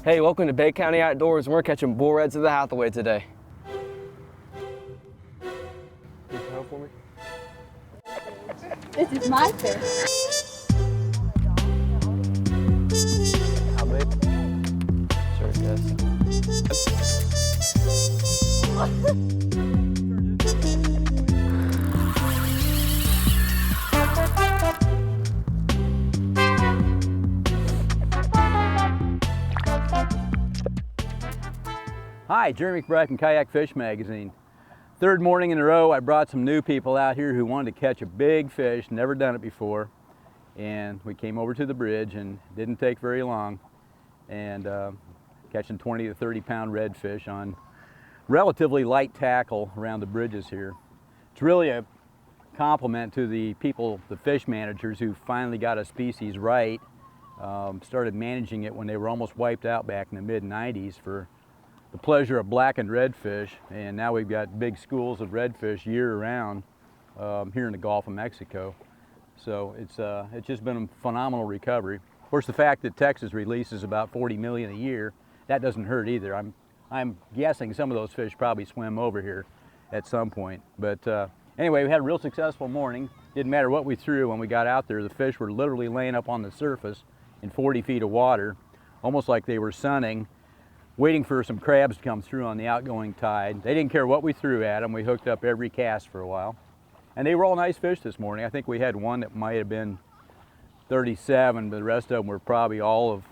Hey, welcome to Bay County Outdoors, and we're catching bull reds of the Hathaway today. Can you throw for me? This is my fish. How big? Sure, yes. Hi, Jeremy McBride from Kayak Fish Magazine. Third morning in a row, I brought some new people out here who wanted to catch a big fish, never done it before. And we came over to the bridge and it didn't take very long. And catching 20 to 30 pound redfish on relatively light tackle around the bridges here. It's really a compliment to the people, the fish managers, who finally got a species right. Started managing it when they were almost wiped out back in the mid-90s for the pleasure of blackened redfish, and now we've got big schools of redfish year-round here in the Gulf of Mexico. So it's just been a phenomenal recovery. Of course, the fact that Texas releases about 40 million a year, that doesn't hurt either. I'm guessing some of those fish probably swim over here at some point. But anyway, we had a real successful morning. Didn't matter what we threw when we got out there. The fish were literally laying up on the surface in 40 feet of water, almost like they were sunning, waiting for some crabs to come through on the outgoing tide. They didn't care what we threw at them. We hooked up every cast for a while. And they were all nice fish this morning. I think we had one that might have been 37, but the rest of them were probably all of,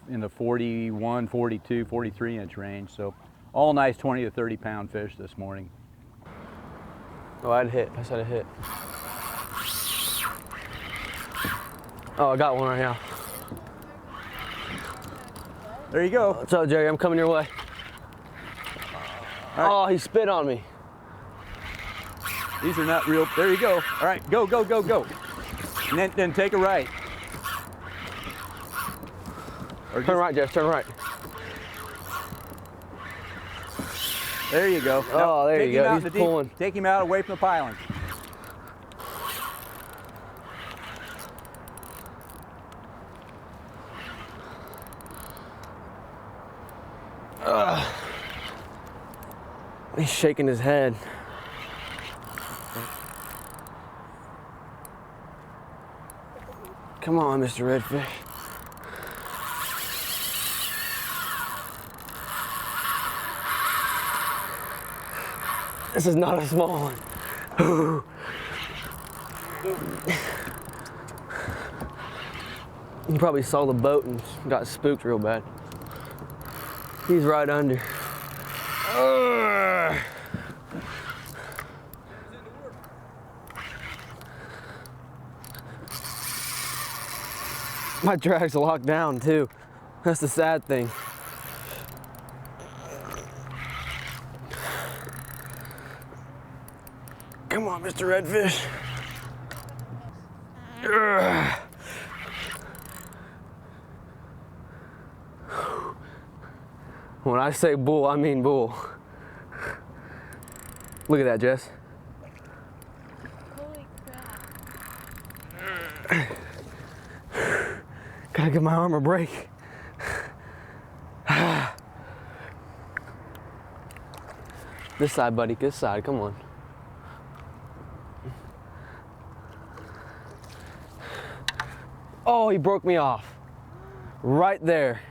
in the 41, 42, 43 inch range. So all nice 20 to 30 pound fish this morning. Oh, I'd hit. I said I hit. Oh, I got one right now. There you go. What's up, Jerry? I'm coming your way. Right. Oh, he spit on me. These are not real. There you go. All right, go, go, go, go. And then take a right. Or Turn right, Jess, turn right. There you go. Oh, now, there you go. He's pulling. Take him out away from the piling. He's shaking his head. Come on, Mr. Redfish. This is not a small one. You probably saw the boat and got spooked real bad. He's right under. My drag's locked down too. That's the sad thing. Come on, Mr. Redfish. When I say bull, I mean bull. Look at that, Jess. Holy crap. Gotta give my arm a break. This side, buddy, this side, come on. Oh, he broke me off. Right there.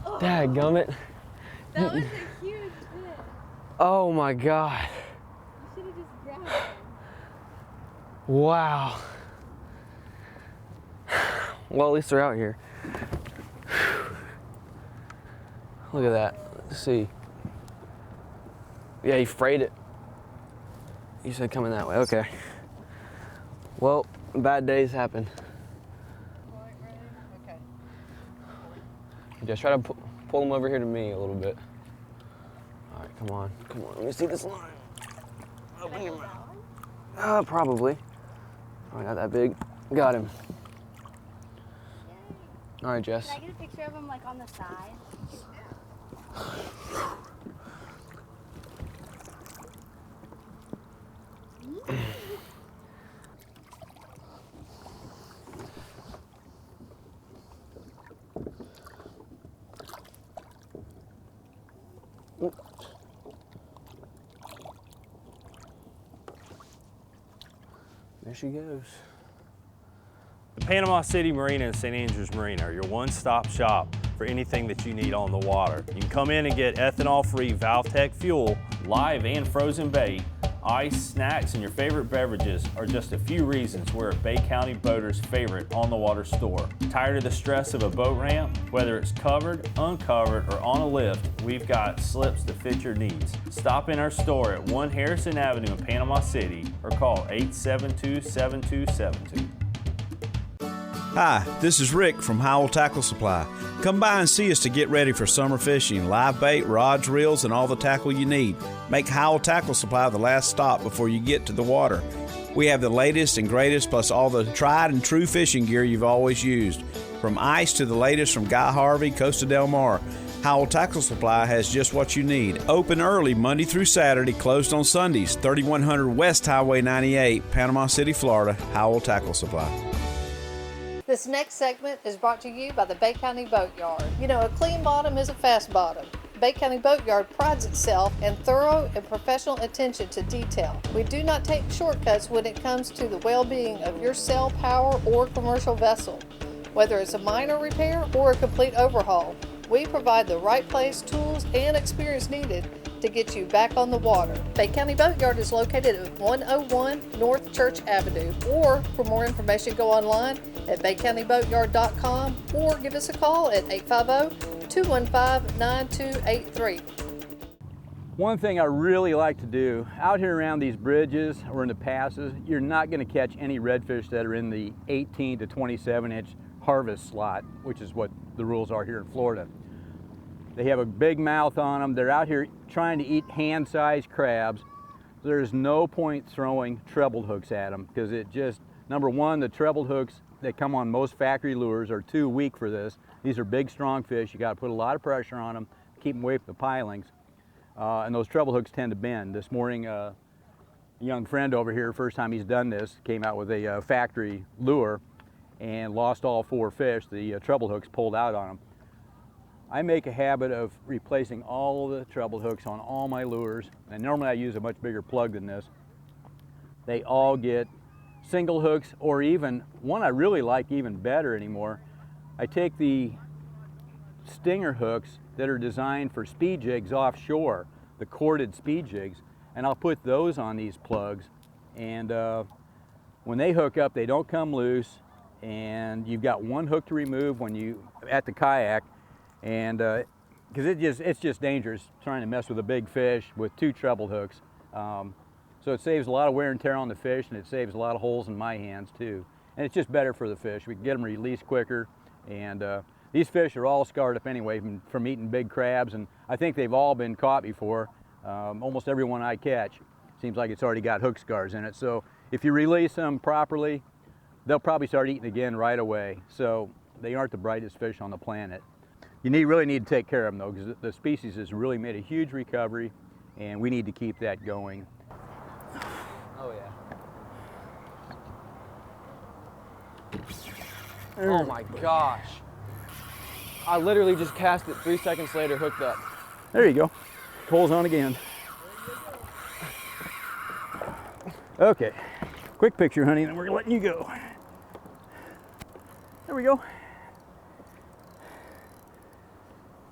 Oh, Dadgummit. that was a huge fish. Oh my God. You should have just grabbed him. Wow. Well, at least they're out here. Look at that. Let's see. Yeah, he frayed it. You said coming that way. Okay. Well, bad days happen. Okay. Just try to pull him over here to me a little bit. All right, come on. Come on. Let me see this line. Open your mouth. Probably. Oh, not that big. Got him. All right, Jess. Can I get a picture of him like on the side? There she goes. The Panama City Marina and St. Andrews Marina are your one-stop shop for anything that you need on the water. You can come in and get ethanol-free Valtech fuel, live and frozen bait, ice, snacks, and your favorite beverages are just a few reasons we're a Bay County boater's favorite on-the-water store. Tired of the stress of a boat ramp? Whether it's covered, uncovered, or on a lift, we've got slips to fit your needs. Stop in our store at 1 Harrison Avenue in Panama City or call 872-7272. Hi, this is Rick from Howell Tackle Supply. Come by and see us to get ready for summer fishing, live bait, rods, reels, and all the tackle you need. Make Howell Tackle Supply the last stop before you get to the water. We have the latest and greatest, plus all the tried and true fishing gear you've always used. From ice to the latest from Guy Harvey, Costa Del Mar, Howell Tackle Supply has just what you need. Open early Monday through Saturday, closed on Sundays. 3100 West Highway 98, Panama City, Florida. Howell Tackle Supply. This next segment is brought to you by the Bay County Boatyard. You know, a clean bottom is a fast bottom. Bay County Boatyard prides itself in thorough and professional attention to detail. We do not take shortcuts when it comes to the well-being of your sail, power, or commercial vessel. Whether it's a minor repair or a complete overhaul, we provide the right place, tools, and experience needed to get you back on the water. Bay County Boatyard is located at 101 North Church Avenue, or for more information go online at baycountyboatyard.com or give us a call at 850-215-9283. One thing I really like to do, out here around these bridges or in the passes, you're not going to catch any redfish that are in the 18 to 27 inch harvest slot, which is what the rules are here in Florida. They have a big mouth on them. They're out here trying to eat hand-sized crabs. There's no point throwing trebled hooks at them because it just, number one, the trebled hooks that come on most factory lures are too weak for this. These are big, strong fish. You got to put a lot of pressure on them, keep them away from the pilings. And those treble hooks tend to bend. This morning, a young friend over here, first time he's done this, came out with a factory lure and lost all 4 fish. The treble hooks pulled out on him. I make a habit of replacing all the treble hooks on all my lures, and normally I use a much bigger plug than this. They all get single hooks, or even one I really like even better anymore. I take the stinger hooks that are designed for speed jigs offshore, the corded speed jigs, and I'll put those on these plugs, and when they hook up they don't come loose, and you've got one hook to remove when you at the kayak, and because it's just dangerous trying to mess with a big fish with 2 treble hooks. So it saves a lot of wear and tear on the fish, and it saves a lot of holes in my hands too, and it's just better for the fish. We can get them released quicker, and these fish are all scarred up anyway from eating big crabs, and I think they've all been caught before. Almost every one I catch seems like it's already got hook scars in it. So if you release them properly, they'll probably start eating again right away. So they aren't the brightest fish on the planet. You really need to take care of them though, because the species has really made a huge recovery, and we need to keep that going. Oh yeah. Oh my gosh. I literally just cast it 3 seconds later, hooked up. There you go. Pole's on again. Okay, quick picture, honey, and then we're letting you go. There we go.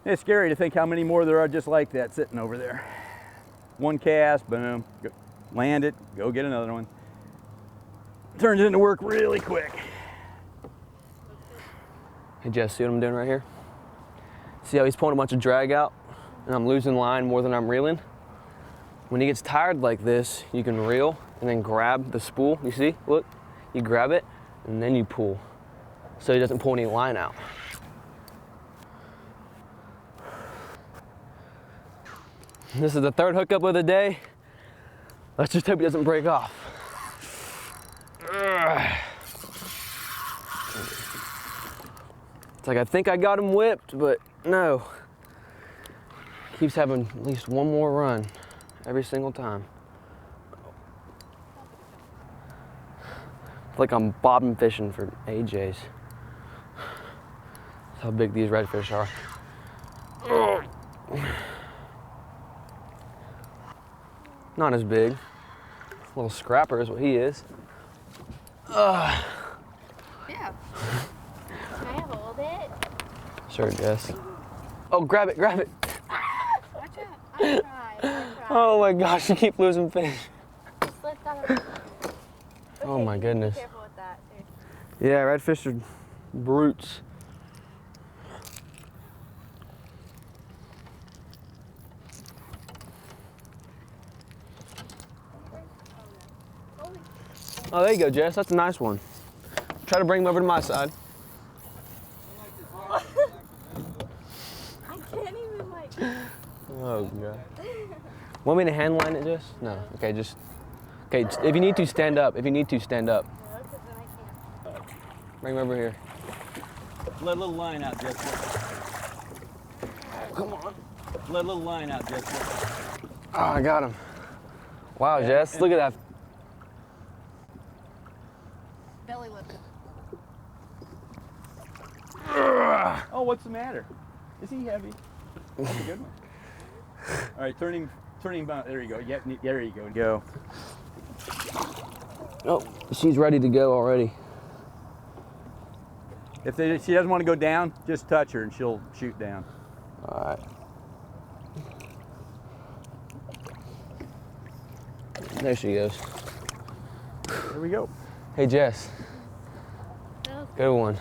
It's scary to think how many more there are just like that sitting over there. One cast, boom, go, land it, go get another one. Turns into work really quick. Hey Jess, see what I'm doing right here? See how he's pulling a bunch of drag out and I'm losing line more than I'm reeling? When he gets tired like this, you can reel and then grab the spool. You see, look, you grab it and then you pull so he doesn't pull any line out. This is the 3rd hookup of the day. Let's just hope he doesn't break off. It's like I think I got him whipped, but no. Keeps having at least one more run every single time. It's like I'm bobbing fishing for AJs. That's how big these redfish are. Not as big. Little scrapper is what he is. Yeah. Can I hold it? Sure, Jess. Oh, grab it, grab it. Watch out. I tried. Oh my gosh, you keep losing fish. Slipped out of Oh my goodness. Be careful with that. Seriously. Yeah, redfish are brutes. Oh, there you go, Jess. That's a nice one. Try to bring him over to my side. I can't even like. Oh, God. Want me to hand line it, Jess? No. Okay, just. Okay, if you need to, stand up. If you need to, stand up. No, 'cause then I can't. Bring him over here. Let a little line out, Jess. Come on. Let a little line out, Jess. Oh, I got him. Wow, Jess, look at that. Belly lifted. Oh, what's the matter? Is he heavy? That's a good one. All right, turning bound. There you go. Yep, there you go. Go. Oh, she's ready to go already. If she doesn't want to go down, just touch her and she'll shoot down. All right. There she goes. There we go. Hey, Jess. Good one.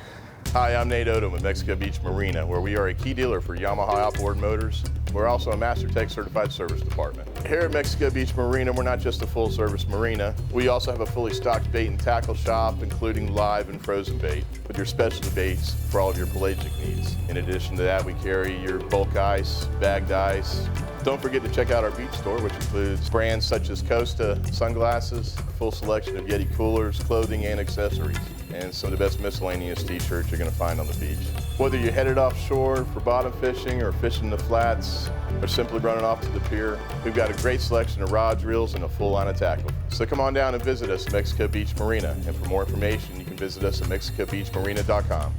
Hi, I'm Nate Odom with Mexico Beach Marina, where we are a key dealer for Yamaha outboard motors. We're also a Master Tech certified service department. Here at Mexico Beach Marina, we're not just a full service marina. We also have a fully stocked bait and tackle shop, including live and frozen bait, with your specialty baits for all of your pelagic needs. In addition to that, we carry your bulk ice, bagged ice. Don't forget to check out our beach store, which includes brands such as Costa sunglasses, full selection of Yeti coolers, clothing, and accessories, and some of the best miscellaneous t-shirts you're going to find on the beach. Whether you're headed offshore for bottom fishing or fishing the flats or simply running off to the pier, we've got a great selection of rods, reels, and a full line of tackle. So come on down and visit us at Mexico Beach Marina. And for more information, you can visit us at mexicobeachmarina.com.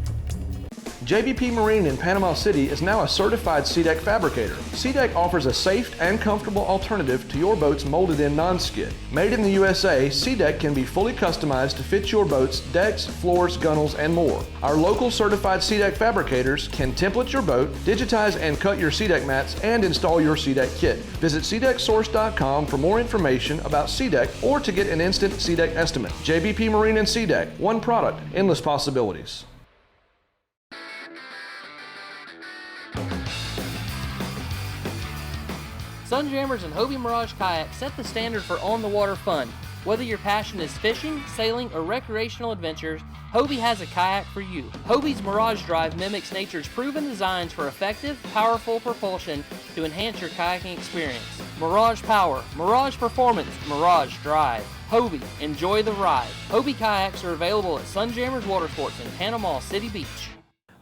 JBP Marine in Panama City is now a certified SeaDeck fabricator. SeaDeck offers a safe and comfortable alternative to your boat's molded-in non-skid. Made in the USA, SeaDeck can be fully customized to fit your boat's decks, floors, gunnels, and more. Our local certified SeaDeck fabricators can template your boat, digitize and cut your SeaDeck mats, and install your SeaDeck kit. Visit SeaDeckSource.com for more information about SeaDeck or to get an instant SeaDeck estimate. JBP Marine and SeaDeck, one product, endless possibilities. Sunjammers and Hobie Mirage kayaks set the standard for on-the-water fun. Whether your passion is fishing, sailing, or recreational adventures, Hobie has a kayak for you. Hobie's Mirage Drive mimics nature's proven designs for effective, powerful propulsion to enhance your kayaking experience. Mirage Power, Mirage Performance, Mirage Drive. Hobie, enjoy the ride. Hobie kayaks are available at Sunjammers Water Sports in Panama City Beach.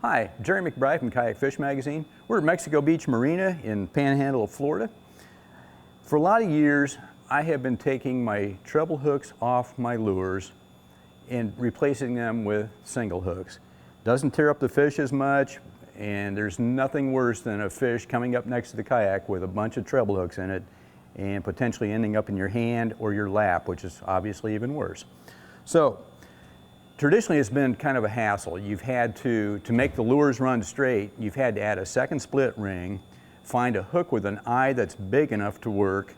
Hi, Jerry McBride from Kayak Fish Magazine. We're at Mexico Beach Marina in Panhandle of Florida. For a lot of years, I have been taking my treble hooks off my lures and replacing them with single hooks. Doesn't tear up the fish as much, and there's nothing worse than a fish coming up next to the kayak with a bunch of treble hooks in it and potentially ending up in your hand or your lap, which is obviously even worse. So, traditionally it's been kind of a hassle. You've had to make the lures run straight, you've had to add a second split ring, find a hook with an eye that's big enough to work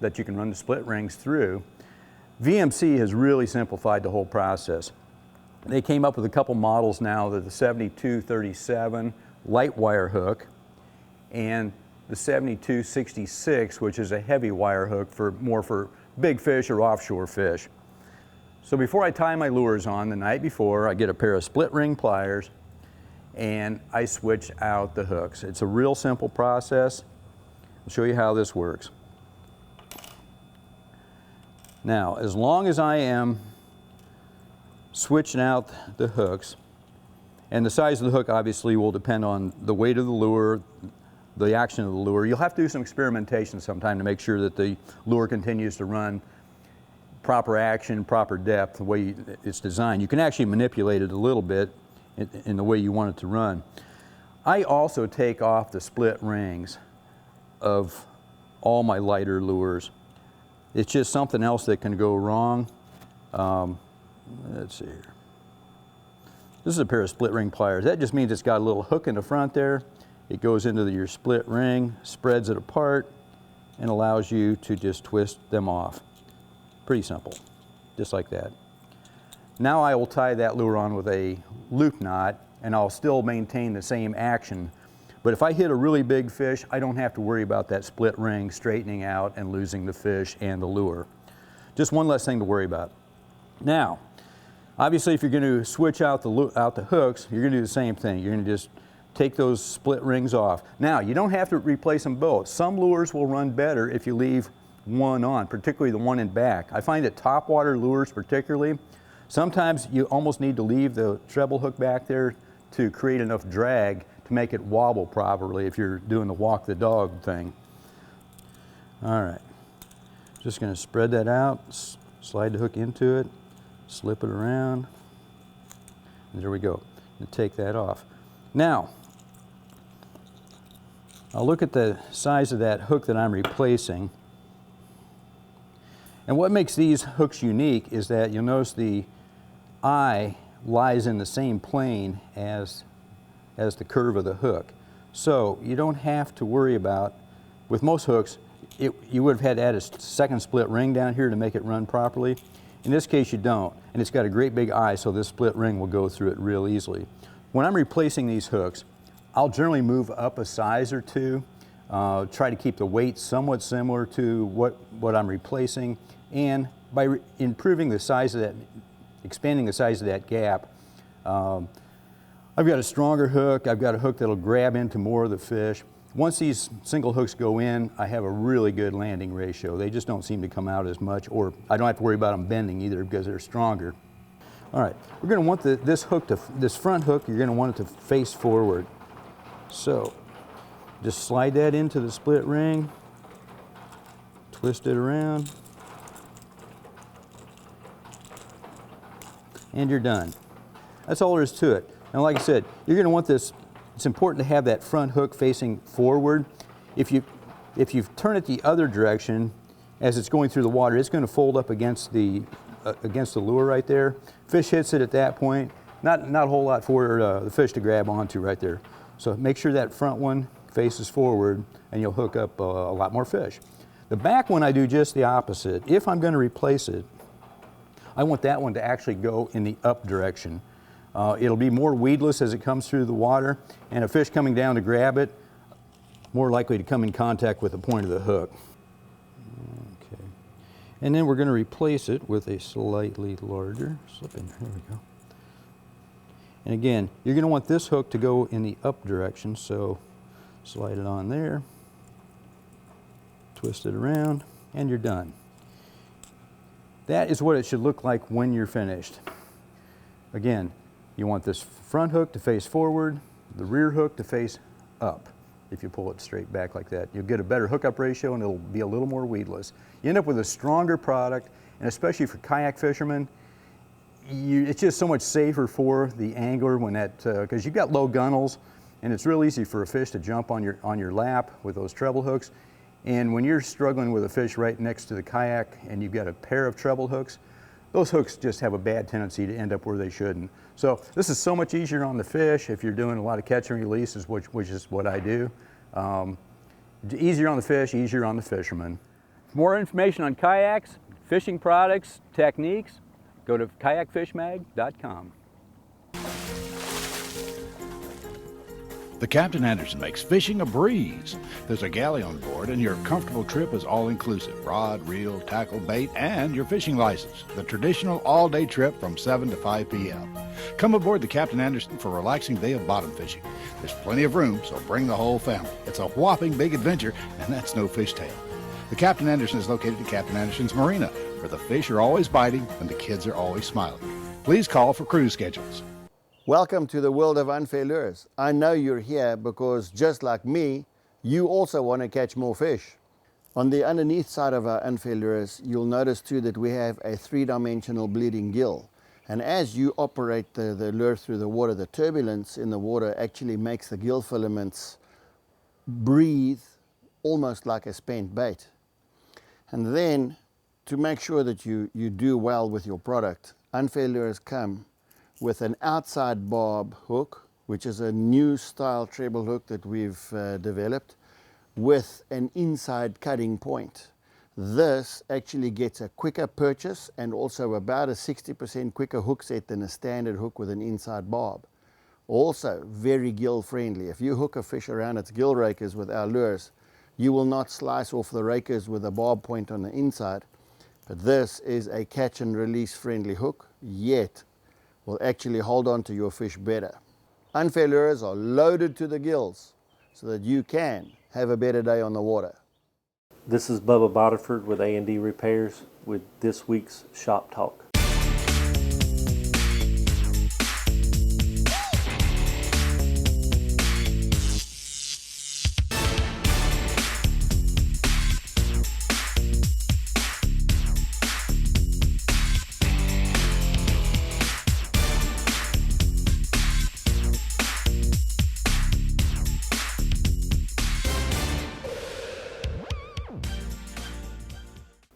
that you can run the split rings through. VMC has really simplified the whole process. They came up with a couple models now, the 7237 light wire hook and the 7266, which is a heavy wire hook more for big fish or offshore fish. So before I tie my lures on the night before, I get a pair of split ring pliers and I switch out the hooks. It's a real simple process. I'll show you how this works. Now, as long as I am switching out the hooks, and the size of the hook obviously will depend on the weight of the lure, the action of the lure. You'll have to do some experimentation sometime to make sure that the lure continues to run proper action, proper depth, the way it's designed. You can actually manipulate it a little bit in the way you want it to run. I also take off the split rings of all my lighter lures. It's just something else that can go wrong. Let's see here. This is a pair of split ring pliers. That just means it's got a little hook in the front there. It goes into your split ring, spreads it apart, and allows you to just twist them off. Pretty simple, just like that. Now I will tie that lure on with a loop knot, and I'll still maintain the same action. But if I hit a really big fish, I don't have to worry about that split ring straightening out and losing the fish and the lure. Just one less thing to worry about. Now, obviously if you're going to switch out the hooks, you're going to do the same thing. You're going to just take those split rings off. Now, you don't have to replace them both. Some lures will run better if you leave one on, particularly the one in back. I find that topwater lures particularly, sometimes you almost need to leave the treble hook back there to create enough drag to make it wobble properly if you're doing the walk the dog thing. All right, just going to spread that out, slide the hook into it, slip it around, and there we go. And take that off. Now, I'll look at the size of that hook that I'm replacing. And what makes these hooks unique is that you'll notice the eye lies in the same plane as the curve of the hook. So you don't have to worry about, with most hooks, you would have had to add a second split ring down here to make it run properly. In this case you don't, and it's got a great big eye, so this split ring will go through it real easily. When I'm replacing these hooks, I'll generally move up a size or two, try to keep the weight somewhat similar to what I'm replacing, and by improving the size of that, expanding the size of that gap, I've got a stronger hook, I've got a hook that'll grab into more of the fish. Once these single hooks go in, I have a really good landing ratio. They just don't seem to come out as much, or I don't have to worry about them bending either because they're stronger. All right, we're going to want this front hook, you're going to want it to face forward. So, just slide that into the split ring, twist it around, and you're done. That's all there is to it. And like I said, you're going to want this, it's important to have that front hook facing forward. If you turn it the other direction, as it's going through the water, it's going to fold up against the lure right there. Fish hits it at that point. Not a whole lot for the fish to grab onto right there. So make sure that front one faces forward and you'll hook up a lot more fish. The back one I do just the opposite. If I'm going to replace it, I want that one to actually go in the up direction. It'll be more weedless as it comes through the water, and a fish coming down to grab it, more likely to come in contact with the point of the hook. Okay. And then we're going to replace it with a slightly larger, slip in, there we go. And again, you're going to want this hook to go in the up direction, so slide it on there, twist it around, and you're done. That is what it should look like when you're finished. Again, you want this front hook to face forward, the rear hook to face up. If you pull it straight back like that, you'll get a better hookup ratio and it'll be a little more weedless. You end up with a stronger product, and especially for kayak fishermen, it's just so much safer for the angler when that, because you've got low gunnels, and it's real easy for a fish to jump on your lap with those treble hooks. And when you're struggling with a fish right next to the kayak and you've got a pair of treble hooks, those hooks just have a bad tendency to end up where they shouldn't. So this is so much easier on the fish if you're doing a lot of catch and releases, which is what I do. Easier on the fish, easier on the fisherman. For more information on kayaks, fishing products, techniques, go to kayakfishmag.com. The Captain Anderson makes fishing a breeze. There's a galley on board, and your comfortable trip is all-inclusive. Rod, reel, tackle, bait, and your fishing license. The traditional all-day trip from 7 to 5 p.m. Come aboard the Captain Anderson for a relaxing day of bottom fishing. There's plenty of room, so bring the whole family. It's a whopping big adventure, and that's no fishtail. The Captain Anderson is located at Captain Anderson's Marina, where the fish are always biting and the kids are always smiling. Please call for cruise schedules. Welcome to the world of unfair lures. I know you're here because, just like me, you also want to catch more fish. On the underneath side of our unfair lures, you'll notice too that we have a three-dimensional bleeding gill. And as you operate the lure through the water, the turbulence in the water actually makes the gill filaments breathe almost like a spent bait. And then to make sure that you do well with your product, Unfair Lures come with an outside barb hook, which is a new style treble hook that we've developed, with an inside cutting point. This actually gets a quicker purchase and also about a 60% quicker hook set than a standard hook with an inside barb. Also very gill friendly. If you hook a fish around its gill rakers with our lures, you will not slice off the rakers with a barb point on the inside. But this is a catch and release friendly hook, yet will actually hold on to your fish better. Unfair Lures are loaded to the gills so that you can have a better day on the water. This is Bubba Boterford with A&D Repairs with this week's Shop Talk.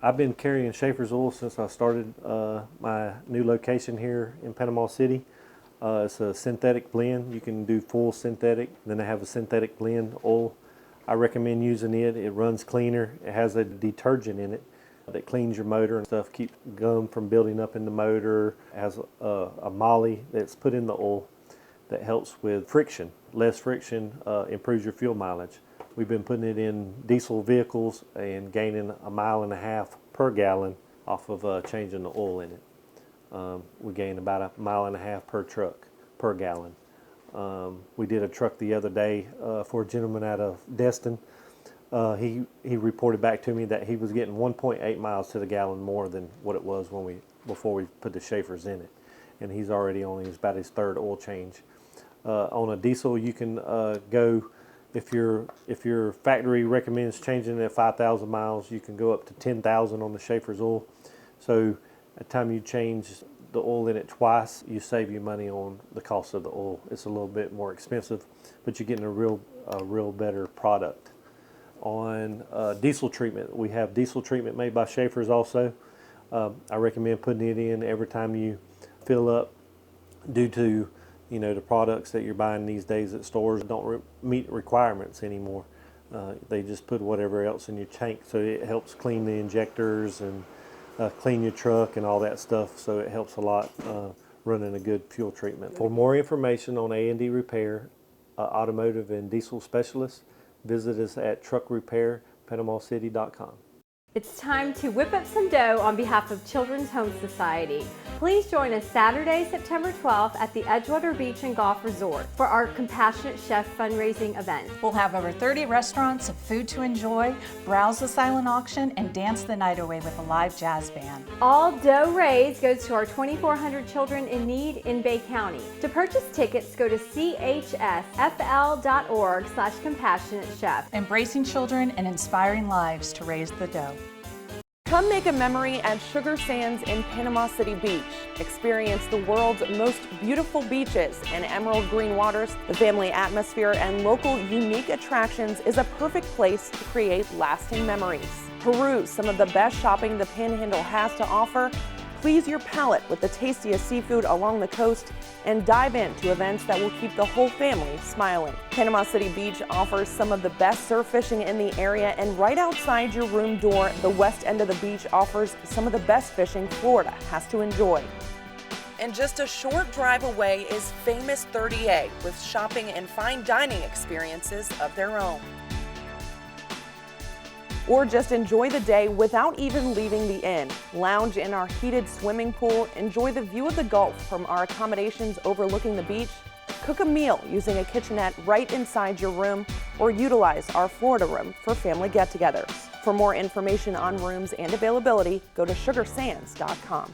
I've been carrying Schaefer's oil since I started my new location here in Panama City. It's a synthetic blend. You can do full synthetic, then I have a synthetic blend oil. I recommend using it. It runs cleaner. It has a detergent in it that cleans your motor and stuff, keeps gum from building up in the motor. It has a moly that's put in the oil that helps with friction. Less friction improves your fuel mileage. We've been putting it in diesel vehicles and gaining 1.5 miles per gallon off of changing the oil in it. We gain about 1.5 miles per truck per gallon. We did a truck the other day for a gentleman out of Destin. He reported back to me that he was getting 1.8 miles to the gallon more than what it was before we put the Schaefer's in it, and he's already on about his third oil change. On a diesel, you can go. If your factory recommends changing it at 5,000 miles, you can go up to 10,000 on the Schaefer's oil. So at the time you change the oil in it twice, you save you money on the cost of the oil. It's a little bit more expensive, but you're getting a real better product. On diesel treatment, we have diesel treatment made by Schaefer's also. I recommend putting it in every time you fill up, due to the products that you're buying these days at stores don't meet requirements anymore. They just put whatever else in your tank, so it helps clean the injectors and clean your truck and all that stuff, so it helps a lot running a good fuel treatment. For more information on A&D Repair, automotive and diesel specialists, visit us at truckrepairpanamacity.com. It's time to whip up some dough on behalf of Children's Home Society. Please join us Saturday, September 12th at the Edgewater Beach and Golf Resort for our Compassionate Chef fundraising event. We'll have over 30 restaurants of food to enjoy, browse the silent auction, and dance the night away with a live jazz band. All dough raised goes to our 2,400 children in need in Bay County. To purchase tickets, go to chsfl.org/compassionatechef. Embracing children and inspiring lives to raise the dough. Come make a memory at Sugar Sands in Panama City Beach. Experience the world's most beautiful beaches and emerald green waters. The family atmosphere and local unique attractions is a perfect place to create lasting memories. Peruse some of the best shopping the Panhandle has to offer. Please your palate with the tastiest seafood along the coast, and dive into events that will keep the whole family smiling. Panama City Beach offers some of the best surf fishing in the area, and right outside your room door, the west end of the beach offers some of the best fishing Florida has to enjoy. And just a short drive away is famous 30A with shopping and fine dining experiences of their own. Or just enjoy the day without even leaving the inn. Lounge in our heated swimming pool, enjoy the view of the Gulf from our accommodations overlooking the beach, cook a meal using a kitchenette right inside your room, or utilize our Florida room for family get-togethers. For more information on rooms and availability, go to sugarsands.com.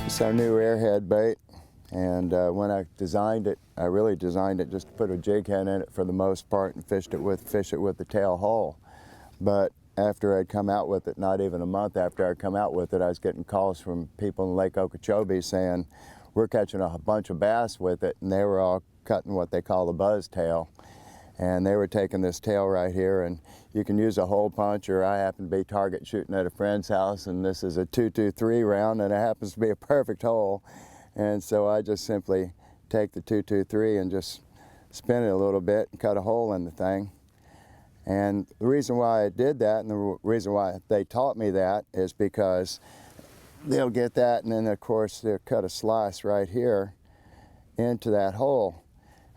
It's our new airhead bait. And when I designed it, I really designed it just to put a jig head in it for the most part and fish it with the tail whole. But after I'd come out with it, not even a month after I'd come out with it, I was getting calls from people in Lake Okeechobee saying, we're catching a bunch of bass with it, and they were all cutting what they call a buzz tail. And they were taking this tail right here, and you can use a hole punch, or I happen to be target shooting at a friend's house, and this is a 223 round, and it happens to be a perfect hole. And so I just simply take the 223 and just spin it a little bit and cut a hole in the thing. And the reason why I did that, and the reason why they taught me that, is because they'll get that, and then of course they'll cut a slice right here into that hole.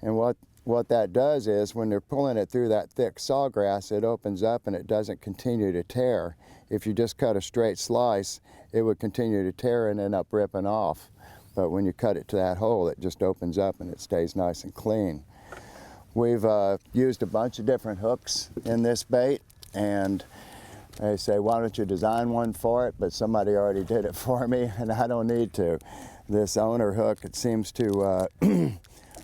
And what that does is when they're pulling it through that thick sawgrass, it opens up and it doesn't continue to tear. If you just cut a straight slice, it would continue to tear and end up ripping off. But when you cut it to that hole, it just opens up and it stays nice and clean. We've used a bunch of different hooks in this bait, and they say, why don't you design one for it? But somebody already did it for me, and I don't need to. This owner hook, it seems to,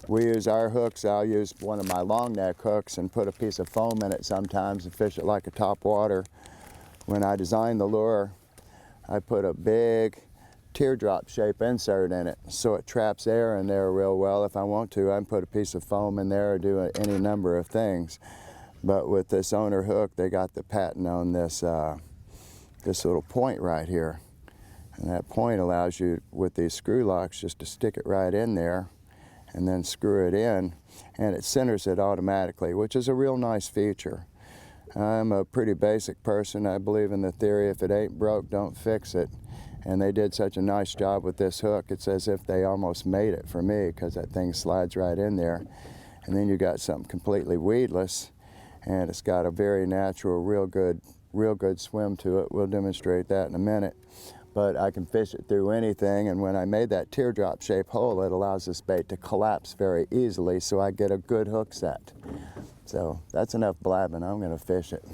we use our hooks. I'll use one of my long neck hooks and put a piece of foam in it sometimes and fish it like a top water. When I designed the lure, I put a big teardrop shape insert in it so it traps air in there real well. If I want to, I can put a piece of foam in there or do any number of things. But with this owner hook, they got the patent on this this little point right here. And that point allows you, with these screw locks, just to stick it right in there and then screw it in, and it centers it automatically, which is a real nice feature. I'm a pretty basic person. I believe in the theory, if it ain't broke, don't fix it. And they did such a nice job with this hook, it's as if they almost made it for me, because that thing slides right in there. And then you got something completely weedless, and it's got a very natural, real good swim to it. We'll demonstrate that in a minute. But I can fish it through anything, and when I made that teardrop shaped hole, it allows this bait to collapse very easily, so I get a good hook set. So that's enough blabbing. I'm going to fish it.